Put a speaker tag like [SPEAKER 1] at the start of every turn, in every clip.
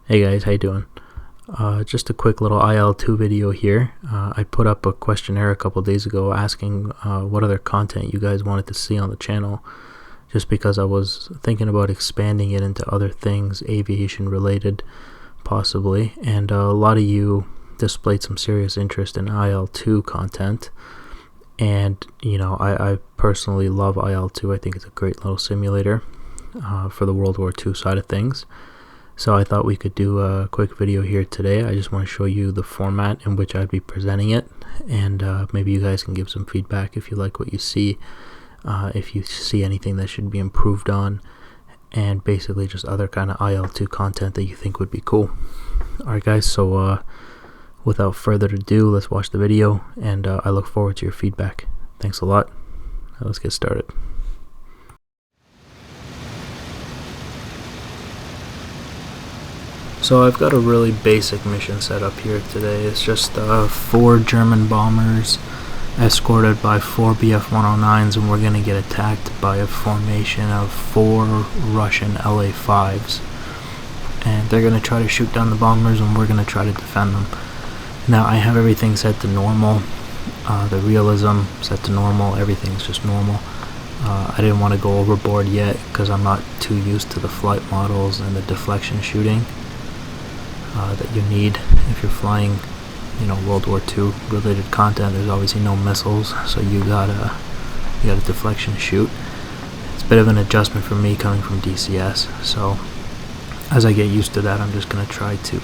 [SPEAKER 1] Hey guys, how you doing? Just a quick little iL-2 video here. I put up a questionnaire a couple days ago asking what other content you guys wanted to see on the channel, just because I was thinking about expanding it into other things, aviation related possibly, and a lot of you displayed some serious interest in iL-2 content. And you know, I personally love iL-2. I think it's a great little simulator for the World War II side of things. So I thought we could do a quick video here today. I just want to show you the format in which I'd be presenting it, and maybe you guys can give some feedback if you like what you see, if you see anything that should be improved on, and basically just other kind of iL-2 content that you think would be cool. Alright guys, so without further ado, let's watch the video, and I look forward to your feedback. Thanks a lot. Now let's get started. So I've got a really basic mission set up here today. It's just 4 German bombers escorted by 4 bf-109s, and we're going to get attacked by a formation of 4 Russian LA-5s. And they're going to try to shoot down the bombers, and we're going to try to defend them. Now I have everything set to normal, the realism set to normal, everything's just normal. I didn't want to go overboard yet because I'm not too used to the flight models and the deflection shooting that you need if you're flying, you know, World War II related content. There's obviously no missiles, so you got a deflection shoot. It's a bit of an adjustment for me coming from DCS, so as I get used to that, I'm just gonna try to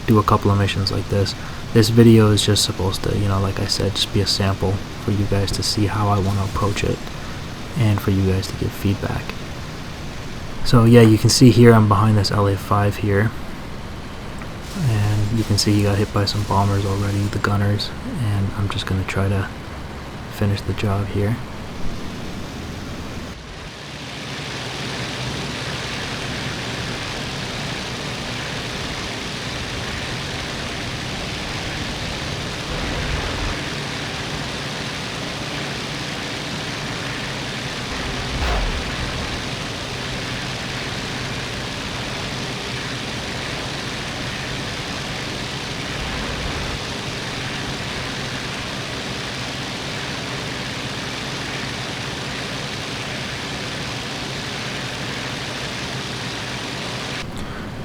[SPEAKER 1] do a couple of missions like this. This video is just supposed to, you know, like I said, just be a sample for you guys to see how I want to approach it and for you guys to give feedback. So yeah, you can see here I'm behind this LA-5 here, and you can see he got hit by some bombers already, the gunners, and I'm just going to try to finish the job here.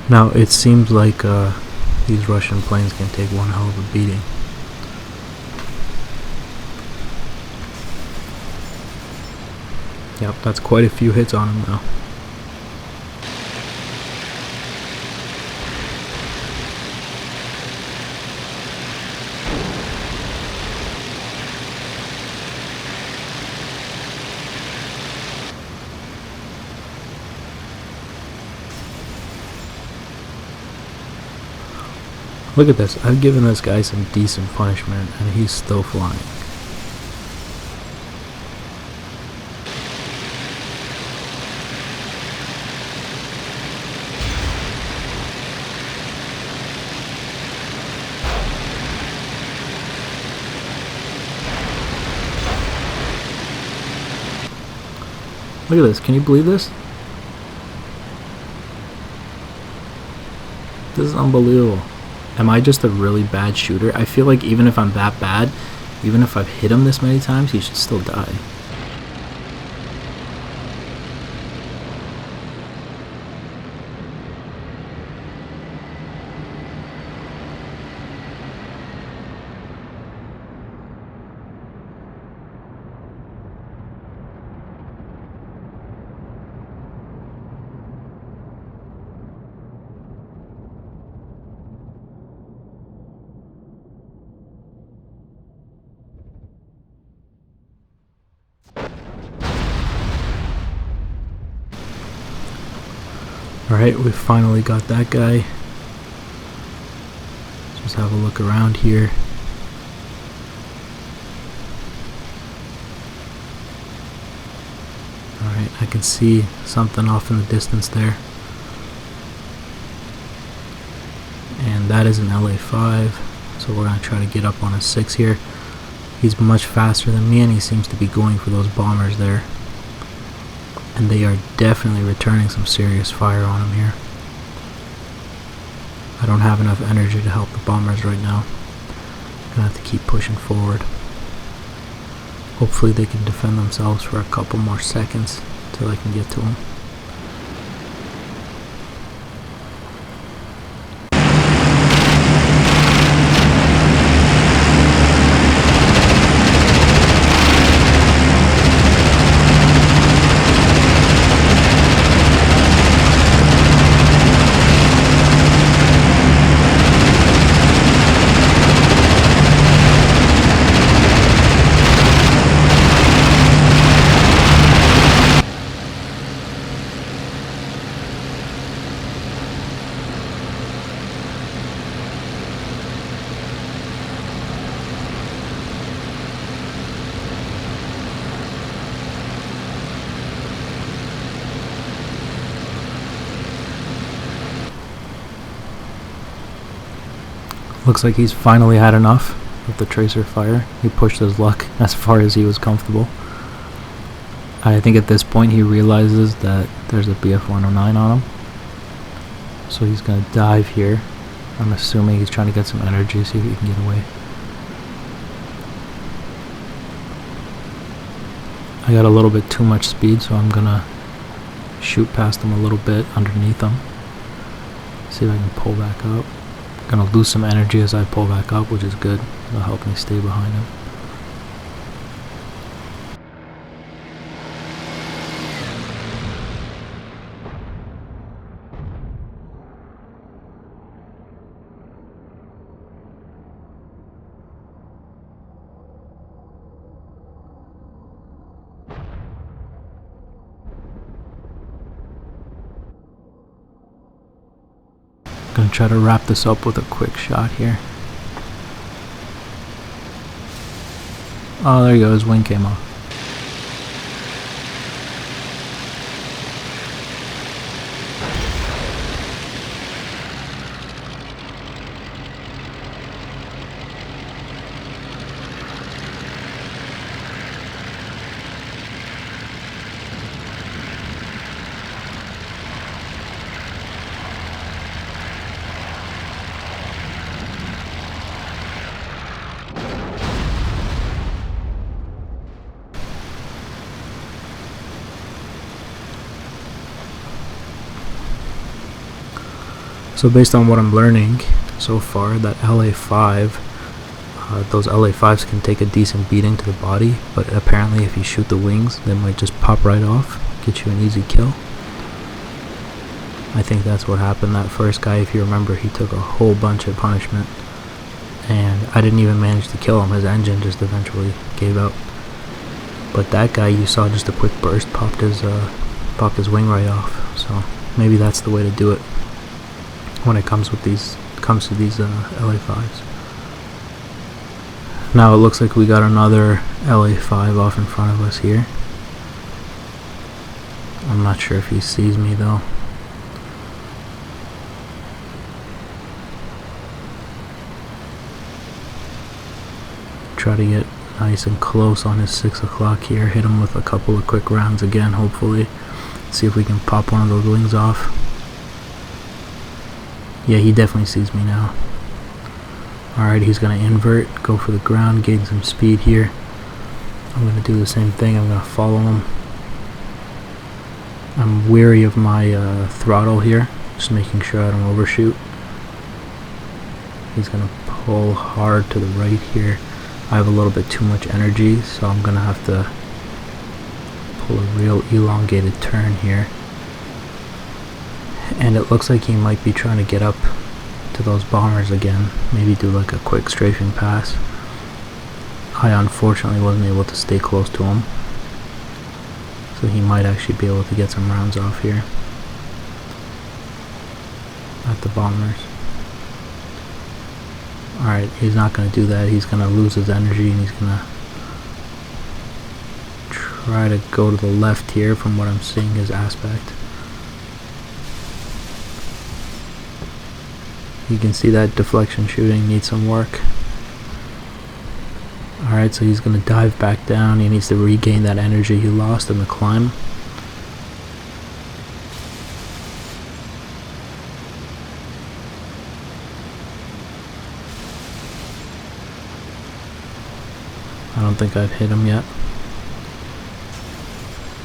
[SPEAKER 1] Now it seems like these Russian planes can take one hell of a beating. Yep, that's quite a few hits on them now. Look at this, I've given this guy some decent punishment and he's still flying. Look at this, can you believe this? This is unbelievable. Am I just a really bad shooter? I feel like even if I'm that bad, even if I've hit him this many times, he should still die. Alright, we finally got that guy. Let's just have a look around here. Alright, I can see something off in the distance there. And that is an LA-5, so we're going to try to get up on a 6 here. He's much faster than me and he seems to be going for those bombers there. and they are definitely returning some serious fire on him here. I don't have enough energy to help the bombers right now. I'm gonna have to keep pushing forward. Hopefully they can defend themselves for a couple more seconds till I can get to them. Looks like he's finally had enough of the tracer fire. He pushed his luck as far as he was comfortable. I think at this point he realizes that there's a bf-109 on him. So he's going to dive here. I'm assuming he's trying to get some energy, see if he can get away. I got a little bit too much speed, so I'm going to shoot past him a little bit underneath him. See if I can pull back up. Gonna lose some energy as I pull back up, which is good. It'll help me stay behind him. Gonna try to wrap this up with a quick shot here. Oh, there you go, his wing came off. So based on what I'm learning so far, that LA5, those LA5s can take a decent beating to the body, but apparently if you shoot the wings, they might just pop right off, get you an easy kill. I think that's what happened. That first guy, if you remember, he took a whole bunch of punishment, and I didn't even manage to kill him. His engine just eventually gave out. But that guy, you saw just a quick burst, popped his wing right off. So maybe that's the way to do it when it comes to these LA5s. Now it looks like we got another LA5 off in front of us here. I'm not sure if he sees me though. Try to get nice and close on his 6 o'clock here. Hit him with a couple of quick rounds again, hopefully. See if we can pop one of those wings off. Yeah, he definitely sees me now. Alright, he's going to invert, go for the ground, gain some speed here. I'm going to do the same thing. I'm going to follow him. I'm wary of my throttle here, just making sure I don't overshoot. He's going to pull hard to the right here. I have a little bit too much energy, so I'm going to have to pull a real elongated turn here. And it looks like he might be trying to get up to those bombers again, maybe do like a quick strafing pass. I unfortunately wasn't able to stay close to him, so he might actually be able to get some rounds off here at the bombers. Alright, he's not going to do that. He's going to lose his energy, and he's going to try to go to the left here from what I'm seeing his aspect. You can see that deflection shooting needs some work. Alright, so he's going to dive back down. He needs to regain that energy he lost in the climb. I don't think I've hit him yet.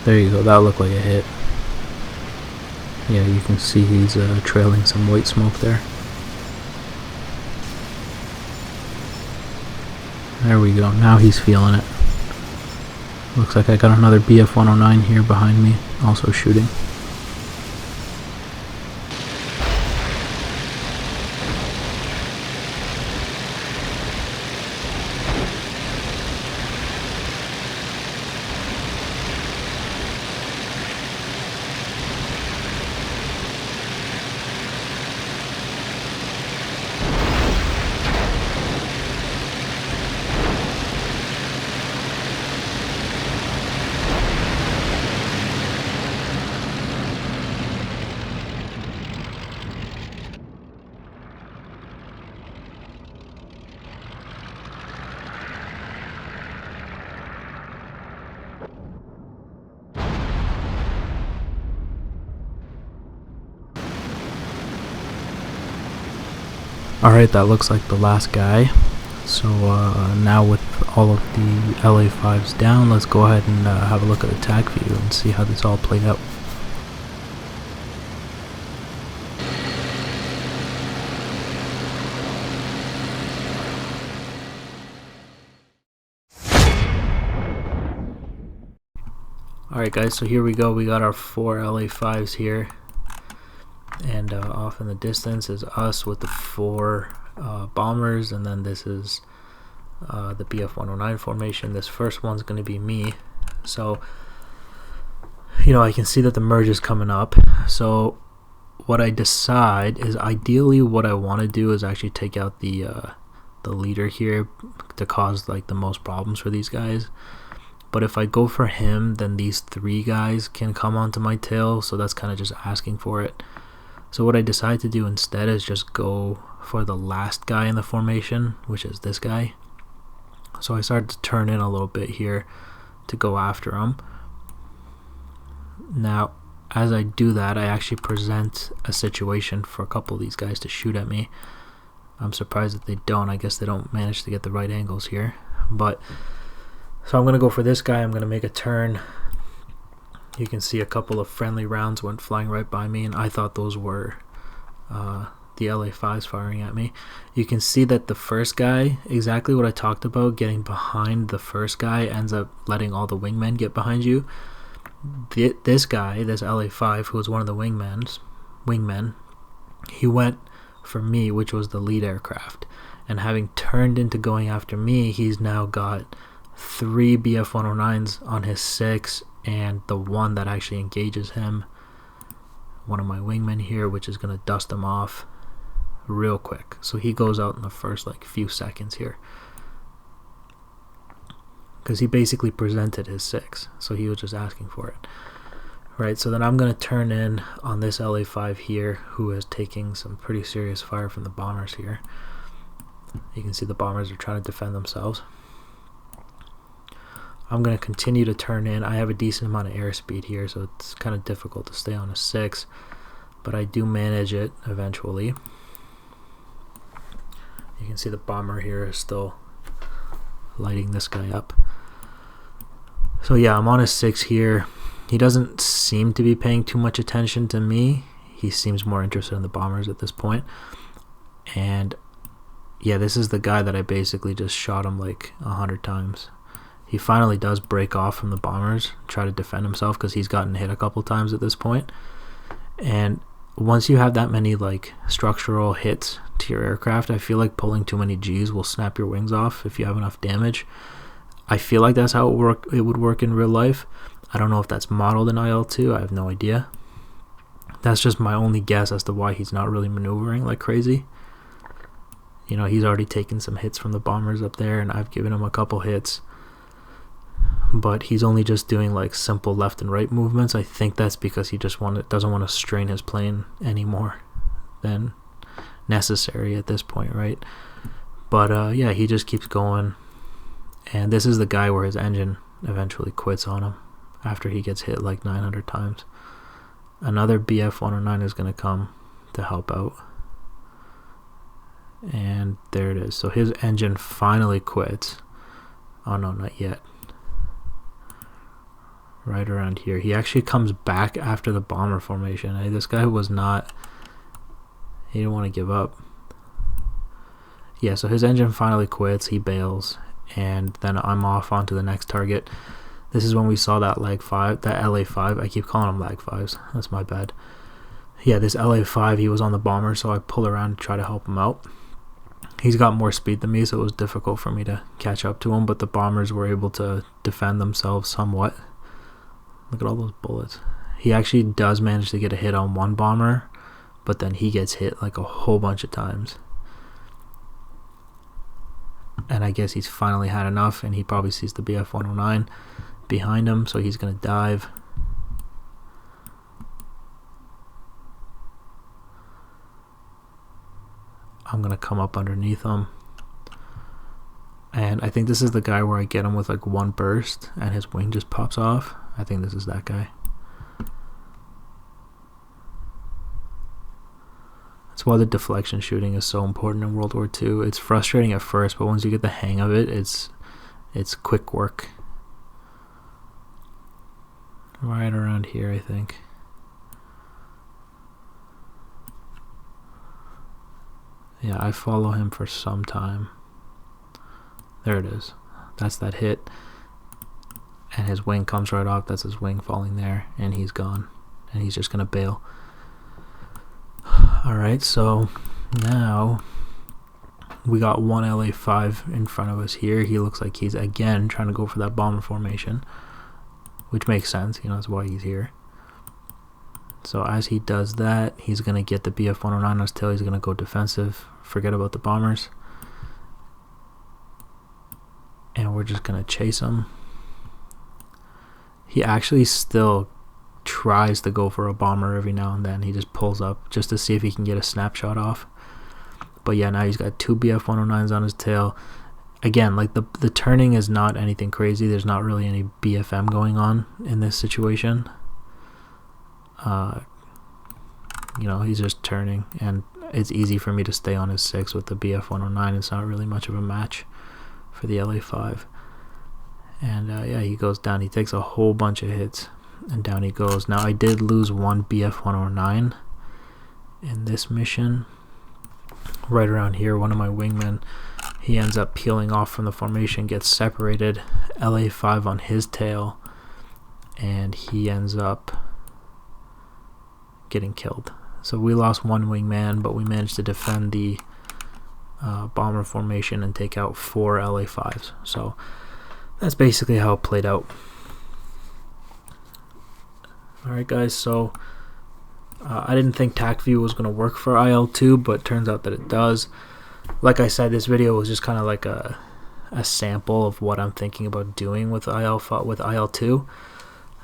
[SPEAKER 1] There you go, that looked like a hit. Yeah, you can see he's trailing some white smoke there. There we go, now he's feeling it. Looks like I got another bf-109 here behind me, also shooting. Alright, that looks like the last guy. So now with all of the LA5s down, let's go ahead and have a look at the Tacview and see how this all played out. Alright guys, so here we go. We got our 4 LA5s here. And off in the distance is us with the 4 bombers, and then this is the bf-109 formation. This first one's going to be me. So, you know, I can see that the merge is coming up. So what I decide is, ideally what I want to do is actually take out the leader here to cause like the most problems for these guys. But if I go for him, then these 3 guys can come onto my tail, so that's kind of just asking for it. So what I decide to do instead is just go for the last guy in the formation, which is this guy. So I started to turn in a little bit here to go after him. Now, as I do that, I actually present a situation for a couple of these guys to shoot at me. I'm surprised that they don't. I guess they don't manage to get the right angles here. But so I'm going to go for this guy. I'm going to make a turn. You can see a couple of friendly rounds went flying right by me, and I thought those were the LA5s firing at me. You can see that the first guy, exactly what I talked about, getting behind the first guy, ends up letting all the wingmen get behind you. This guy, this LA5, who was one of the wingmen, he went for me, which was the lead aircraft. And having turned into going after me, he's now got 3 bf-109s on his 6, and the one that actually engages him, one of my wingmen here, which is going to dust him off real quick. So he goes out in the first like few seconds here, because he basically presented his 6, so he was just asking for it. Right, so then I'm going to turn in on this LA5 here, who is taking some pretty serious fire from the bombers here. You can see the bombers are trying to defend themselves. I'm going to continue to turn in. I have a decent amount of airspeed here, so it's kind of difficult to stay on a 6, but I do manage it eventually. You can see the bomber here is still lighting this guy up. So yeah, I'm on a 6 here. He doesn't seem to be paying too much attention to me. He seems more interested in the bombers at this point. And yeah, this is the guy that I basically just shot him like 100 times. He finally does break off from the bombers, try to defend himself, because he's gotten hit a couple times at this point. And once you have that many like structural hits to your aircraft, I feel like pulling too many G's will snap your wings off if you have enough damage. I feel like that's how it would work in real life. I don't know if that's modeled in iL-2. I have no idea. That's just my only guess as to why he's not really maneuvering like crazy. You know, he's already taken some hits from the bombers up there, and I've given him a couple hits. But he's only just doing like simple left and right movements. I think that's because he just doesn't want to strain his plane any more than necessary at this point, right? But yeah, he just keeps going. And this is the guy where his engine eventually quits on him after he gets hit like 900 times. Another bf-109 is going to come to help out. And there it is. So his engine finally quits Oh no, not yet. Right around here. He actually comes back after the bomber formation. Hey, this guy was not, he didn't want to give up. Yeah, so his engine finally quits, he bails, and then I'm off onto the next target. This is when we saw that lag 5, that LA5. I keep calling them lag 5s, that's my bad. Yeah, this LA5, he was on the bomber, so I pulled around to try to help him out. He's got more speed than me, so it was difficult for me to catch up to him, but the bombers were able to defend themselves somewhat. Look at all those bullets. He actually does manage to get a hit on one bomber, but then he gets hit like a whole bunch of times. And I guess he's finally had enough, and he probably sees the bf-109 behind him, so he's going to dive. I'm going to come up underneath him. And I think this is the guy where I get him with like one burst, and his wing just pops off. I think this is that guy. That's why the deflection shooting is so important in World War II. It's frustrating at first, but once you get the hang of it, it's quick work. Right around here, I think. Yeah, I follow him for some time. There it is. That's that hit. And his wing comes right off. That's his wing falling there, and he's gone. And he's just gonna bail. Alright, so now we got one LA5 in front of us here. He looks like he's again trying to go for that bomber formation, which makes sense, you know, that's why he's here. So as he does that, he's gonna get the bf-109 on his tail. He's gonna go defensive, forget about the bombers, and we're just gonna chase him. He actually still tries to go for a bomber every now and then. He just pulls up just to see if he can get a snapshot off. But yeah, now he's got two bf-109s on his tail. Again, like the turning is not anything crazy. There's not really any BFM going on in this situation. You know, he's just turning, and it's easy for me to stay on his 6 with the bf-109. It's not really much of a match for the LA5. And yeah, he goes down. He takes a whole bunch of hits, and down he goes. Now I did lose one bf-109 in this mission. Right around here, one of my wingmen, he ends up peeling off from the formation, gets separated, LA5 on his tail, and he ends up getting killed. So we lost one wingman, but we managed to defend the bomber formation and take out 4 LA5s. So that's basically how it played out. Alright guys, so I didn't think Tacview was going to work for iL-2, but turns out that it does. Like I said, this video was just kind of like a sample of what I'm thinking about doing with iL-2.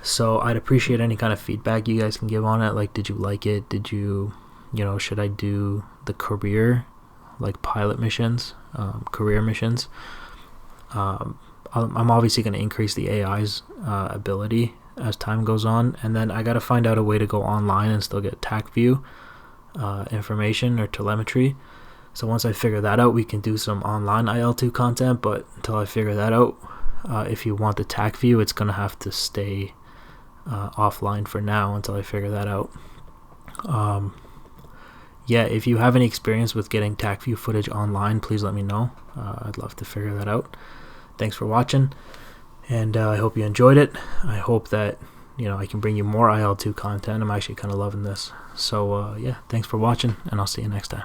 [SPEAKER 1] So I'd appreciate any kind of feedback you guys can give on it. Like, did you like it? Did you know, should I do the career, like pilot missions, career missions? I'm obviously going to increase the AI's ability as time goes on, and then I got to find out a way to go online and still get Tacview information or telemetry. So once I figure that out, we can do some online iL-2 content, but until I figure that out, if you want the Tacview, it's going to have to stay offline for now until I figure that out. Yeah, if you have any experience with getting Tacview footage online, please let me know. I'd love to figure that out. Thanks for watching, and I hope you enjoyed it. I hope that, you know, I can bring you more iL-2 content. I'm actually kind of loving this. So yeah, thanks for watching, and I'll see you next time.